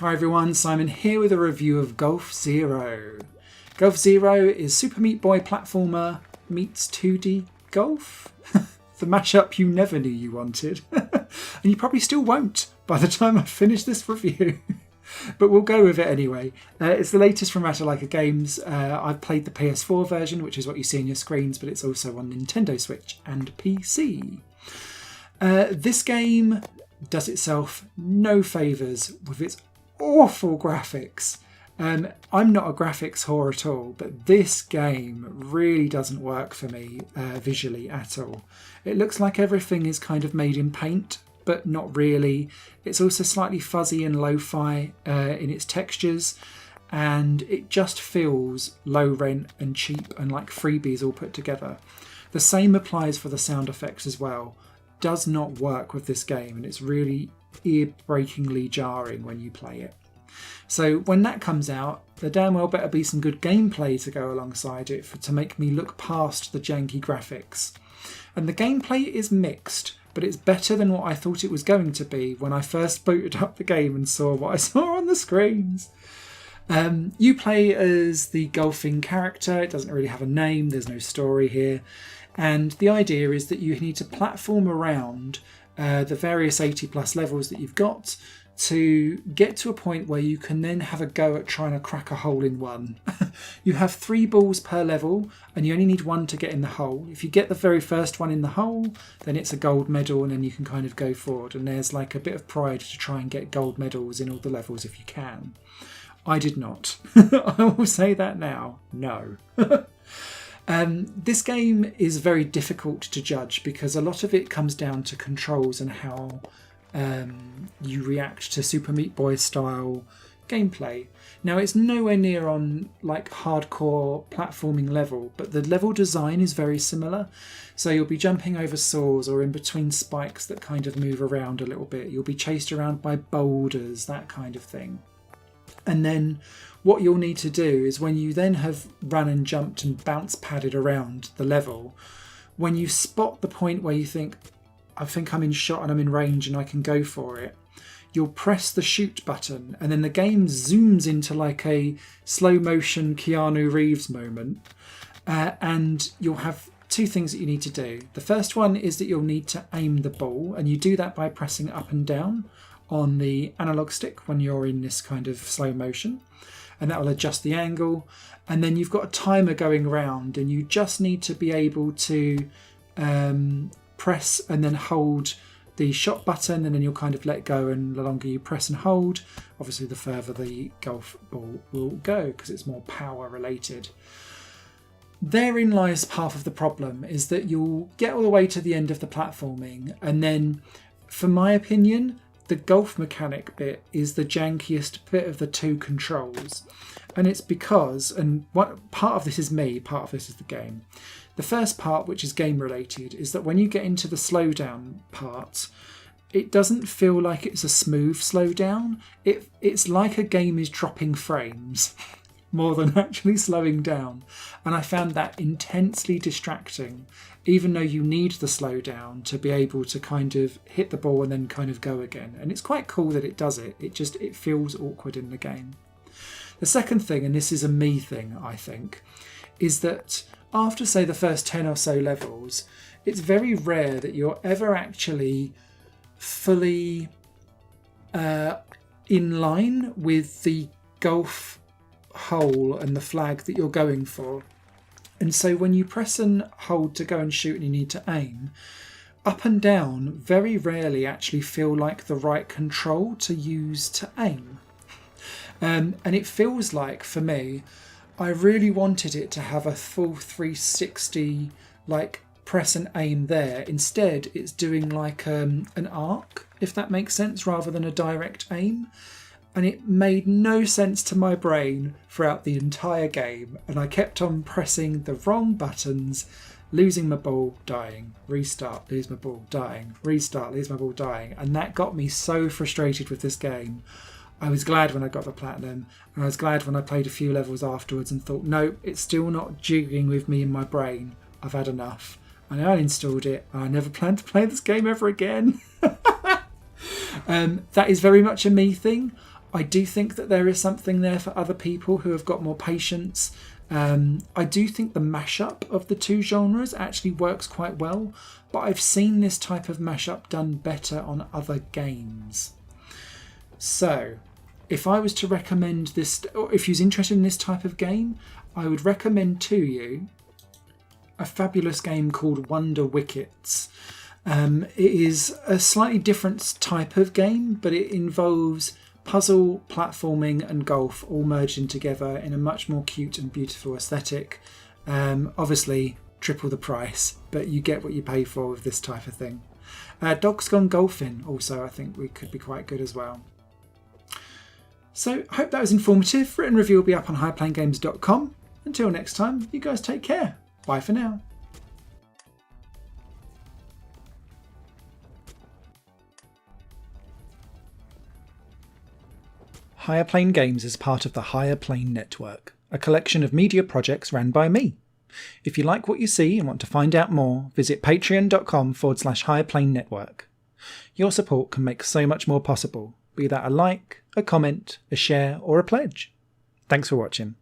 Hi everyone, Simon here with a review of Golf Zero. Golf Zero is Super Meat Boy platformer meets 2D golf. The mashup you never knew you wanted. And you probably still won't by the time I finish this review. But we'll go with it anyway. It's the latest from Ratalaika Games. I've played the PS4 version, which is what you see on your screens, but it's also on Nintendo Switch and PC. This game does itself no favours with its awful graphics. I'm not a graphics whore at all, but this game really doesn't work for me visually at all. It looks like everything is kind of made in paint, but not really. It's also slightly fuzzy and lo-fi in its textures, and it just feels low rent and cheap and like freebies all put together. The same applies for the sound effects as well. Does not work with this game, and it's really ear-breakingly jarring when you play it. So when that comes out, there damn well better be some good gameplay to go alongside it to make me look past the janky graphics. And the gameplay is mixed, but it's better than what I thought it was going to be when I first booted up the game and saw what I saw on the screens. You play as the golfing character. It doesn't really have a name, there's no story here. And the idea is that you need to platform around the various 80 plus levels that you've got to get to a point where you can then have a go at trying to crack a hole in one. You have 3 balls per level and you only need 1 to get in the hole. If you get the very first one in the hole, then it's a gold medal, and then you can kind of go forward. And there's like a bit of pride to try and get gold medals in all the levels if you can. I did not. I will say that now. No. This game is very difficult to judge because a lot of it comes down to controls and how you react to Super Meat Boy style gameplay. Now, it's nowhere near on like hardcore platforming level, but the level design is very similar. So you'll be jumping over saws or in between spikes that kind of move around a little bit. You'll be chased around by boulders, that kind of thing. And then what you'll need to do is when you then have run and jumped and bounce padded around the level, when you spot the point where you think, I think I'm in shot and I'm in range and I can go for it, you'll press the shoot button and then the game zooms into like a slow motion Keanu Reeves moment, and you'll have 2 things that you need to do. The first one is that you'll need to aim the ball, and you do that by pressing up and down on the analog stick when you're in this kind of slow motion, and that will adjust the angle. And then you've got a timer going around and you just need to be able to press and then hold the shot button, and then you'll kind of let go, and the longer you press and hold, obviously the further the golf ball will go because it's more power related. Therein lies half of the problem, is that you'll get all the way to the end of the platforming, and then, for my opinion, the golf mechanic bit is the jankiest bit of the 2 controls. And it's because, and what part of this is me, part of this is the game. The first part, which is game related, is that when you get into the slowdown part, it doesn't feel like it's a smooth slowdown. It's like a game is dropping frames more than actually slowing down. And I found that intensely distracting, even though you need the slowdown to be able to kind of hit the ball and then kind of go again. And it's quite cool that it does it. It feels awkward in the game. The second thing, and this is a me thing, I think, is that after, say, the first 10 or so levels, it's very rare that you're ever actually fully in line with the golf hole and the flag that you're going for. And so when you press and hold to go and shoot and you need to aim, up and down very rarely actually feel like the right control to use to aim. And it feels like, for me, I really wanted it to have a full 360 like press and aim there. Instead, it's doing like an arc, if that makes sense, rather than a direct aim. And it made no sense to my brain throughout the entire game. And I kept on pressing the wrong buttons, losing my ball, dying, restart, lose my ball, dying, restart, lose my ball, dying. And that got me so frustrated with this game. I was glad when I got the platinum, and I was glad when I played a few levels afterwards and thought, no, it's still not jigging with me in my brain. I've had enough. And I uninstalled it, and I never plan to play this game ever again. That is very much a me thing. I do think that there is something there for other people who have got more patience. I do think the mashup of the two genres actually works quite well, but I've seen this type of mashup done better on other games. So, if I was to recommend this, or if you're interested in this type of game, I would recommend to you a fabulous game called Wonder Wickets. It is a slightly different type of game, but it involves puzzle, platforming and golf all merged in together in a much more cute and beautiful aesthetic. Obviously, triple the price, but you get what you pay for with this type of thing. Dogs Gone Golfing also, I think, we could be quite good as well. So, I hope that was informative. Written review will be up on highplayinggames.com. Until next time, you guys take care. Bye for now. Higher Plane Games is part of the Higher Plane Network, a collection of media projects ran by me. If you like what you see and want to find out more, visit patreon.com/Higher Plane Network. Your support can make so much more possible, be that a like, a comment, a share, or a pledge. Thanks for watching.